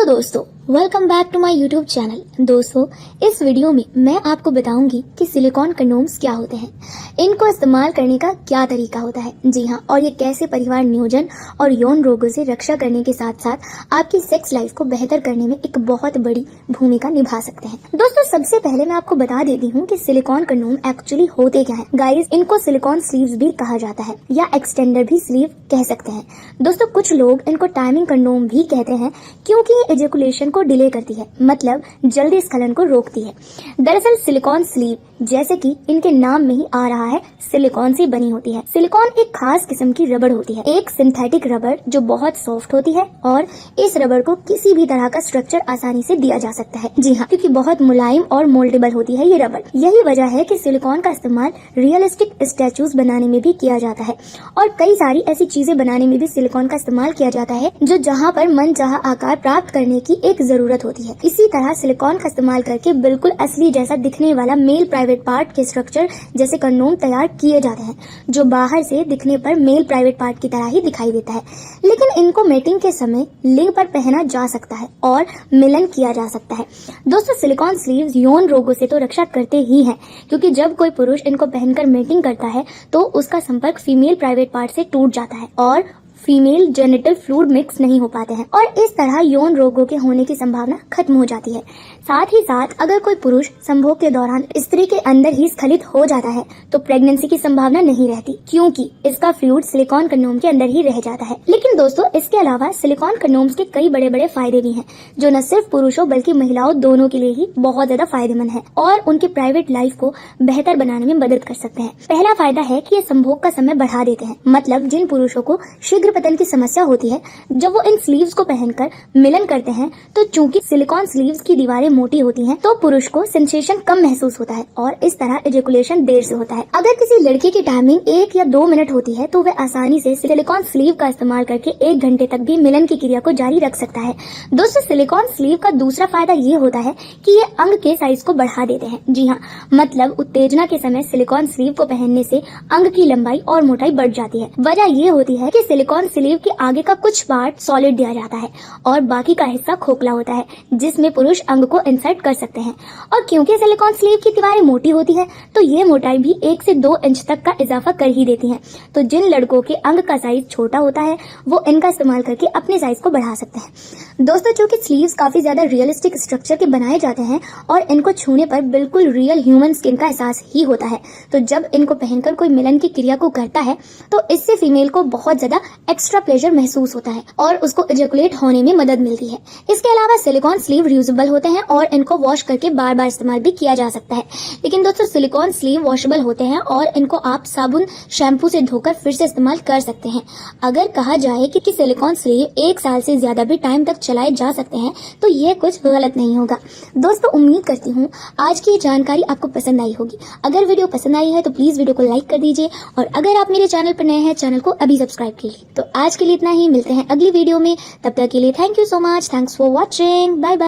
दोस्तों, welcome back to my YouTube channel. दोस्तों, इस वीडियो में मैं आपको बताऊंगी कि सिलिकॉन कंडोम्स क्या होते हैं, इनको इस्तेमाल करने का क्या तरीका होता है। जी हाँ, और ये कैसे परिवार नियोजन और यौन रोगों से रक्षा करने के साथ साथ आपकी सेक्स लाइफ को बेहतर करने में एक बहुत बड़ी भूमिका निभा सकते हैं। दोस्तों, सबसे पहले मैं आपको बता देती हूँ कि सिलिकॉन कंडोम एक्चुअली होते क्या है। गाइस, इनको सिलिकॉन स्लीव्स भी कहा जाता है या एक्सटेंडर भी स्लीव कह सकते हैं। दोस्तों, कुछ लोग इनको टाइमिंग कंडोम भी कहते हैं क्योंकि ये एजुकुलेशन को डिले करती है, मतलब जल्दी स्खलन को रोकती है। दरअसल सिलिकॉन स्लीव, जैसे कि इनके नाम में ही आ रहा है, सिलिकॉन से बनी होती है। सिलिकॉन एक खास किस्म की रबड़ होती है, एक सिंथेटिक रबड़ जो बहुत सॉफ्ट होती है और इस रबड़ को किसी भी तरह का स्ट्रक्चर आसानी से दिया जा सकता है। जी हाँ, क्योंकि बहुत मुलायम और मोल्डेबल होती है ये रबड़। यही वजह है कि सिलिकॉन का इस्तेमाल रियलिस्टिक स्टैचूज बनाने में भी किया जाता है और कई सारी ऐसी चीजें बनाने में भी सिलिकॉन का इस्तेमाल किया जाता है जो जहाँ पर मन चाहा आकार प्राप्त करने की एक जरूरत होती है। इसी तरह सिलिकॉन का इस्तेमाल करके बिल्कुल असली जैसा दिखने वाला मेल प्राइवेट पार्ट के स्ट्रक्चर जैसे कंडोम तैयार किए जाते हैं, जो बाहर से दिखने पर मेल प्राइवेट पार्ट की तरह ही दिखाई देता है। लेकिन इनको मेटिंग के समय लिंग पर पहना जा सकता है और मिलन किया जा सकता है। दोस्तों, सिलिकॉन स्लीव्स यौन रोगों से तो रक्षा करते ही हैं, क्योंकि जब कोई पुरुष इनको पहनकर मेटिंग करता है तो उसका संपर्क फीमेल प्राइवेट पार्ट से टूट जाता है और फीमेल जेनिटल फ्लूइड मिक्स नहीं हो पाते हैं और इस तरह यौन रोगों के होने की संभावना खत्म हो जाती है। साथ ही साथ अगर कोई पुरुष संभोग के दौरान स्त्री के अंदर ही स्खलित हो जाता है तो प्रेगनेंसी की संभावना नहीं रहती, क्योंकि इसका फ्लूइड सिलिकॉन कंडोम के अंदर ही रह जाता है। लेकिन दोस्तों, इसके अलावा सिलिकॉन कंडोम्स के कई बड़े बड़े फायदे भी हैं, जो न सिर्फ पुरुषों बल्कि महिलाओं दोनों के लिए ही बहुत ज्यादा फायदेमंद है और उनकी प्राइवेट लाइफ को बेहतर बनाने में मदद कर सकते हैं। पहला फायदा है कि ये संभोग का समय बढ़ा देते हैं, मतलब जिन पुरुषों को शीघ्र पतन की समस्या होती है, जब वो इन स्लीव्स को पहनकर मिलन करते हैं तो चूंकि सिलिकॉन स्लीव्स की दीवारें मोटी होती हैं, तो पुरुष को सेंसेशन कम महसूस होता है और इस तरह एजुकुलेशन देर से होता है। अगर किसी लड़की की टाइमिंग 1 या 2 मिनट होती है तो वह आसानी से सिलिकॉन स्लीव का इस्तेमाल करके 1 घंटे तक भी मिलन की क्रिया को जारी रख सकता है। दोस्तों, सिलिकॉन स्लीव का दूसरा फायदा ये होता है कि ये अंग के साइज को बढ़ा देते हैं। जी हाँ, मतलब उत्तेजना के समय सिलिकॉन स्लीव को पहनने से अंग की लंबाई और मोटाई बढ़ जाती है। वजह ये होती है कि सिलिकॉन स्लीव के आगे का कुछ पार्ट सॉलिड दिया जाता है और बाकी का हिस्सा खोखला होता है, जिसमें पुरुष अंग को इंसर्ट कर सकते हैं। और क्योंकि सिलिकॉन स्लीव की दीवारें मोटी होती है तो ये मोटाई भी 1 से 2 इंच तक का इजाफा कर ही देती है। तो जिन लड़कों के अंग का साइज छोटा होता है वो इनका इस्तेमाल करके अपने साइज को बढ़ा सकते हैं। दोस्तों, चूंकि स्लीव्स काफी ज्यादा रियलिस्टिक स्ट्रक्चर के बनाए जाते हैं और इनको छूने पर बिल्कुल रियल ह्यूमन स्किन का एहसास ही होता है, तो जब इनको पहनकर कोई मिलन की क्रिया को करता है तो इससे फीमेल को बहुत ज्यादा एक्स्ट्रा प्लेजर महसूस होता है और उसको एजैकुलेट होने में मदद मिलती है। इसके अलावा सिलिकॉन स्लीव रियूजेबल होते हैं और इनको वॉश करके बार बार इस्तेमाल भी किया जा सकता है। लेकिन दोस्तों, सिलिकॉन स्लीव वॉशेबल होते हैं और इनको आप साबुन शैम्पू से धोकर फिर से इस्तेमाल कर सकते हैं। अगर कहा जाए कि सिलिकॉन स्लीव 1 साल से ज्यादा भी टाइम तक चलाए जा सकते हैं तो ये कुछ गलत नहीं होगा। दोस्तों, उम्मीद करती हूँ आज की ये जानकारी आपको पसंद आई होगी। अगर वीडियो पसंद आई है तो प्लीज वीडियो को लाइक कर दीजिए और अगर आप मेरे चैनल पर नए हैं, चैनल को अभी सब्सक्राइब कीजिए। तो आज के लिए इतना ही, मिलते हैं अगली वीडियो में। तब तक के लिए thank you so much, thanks for watching, bye bye.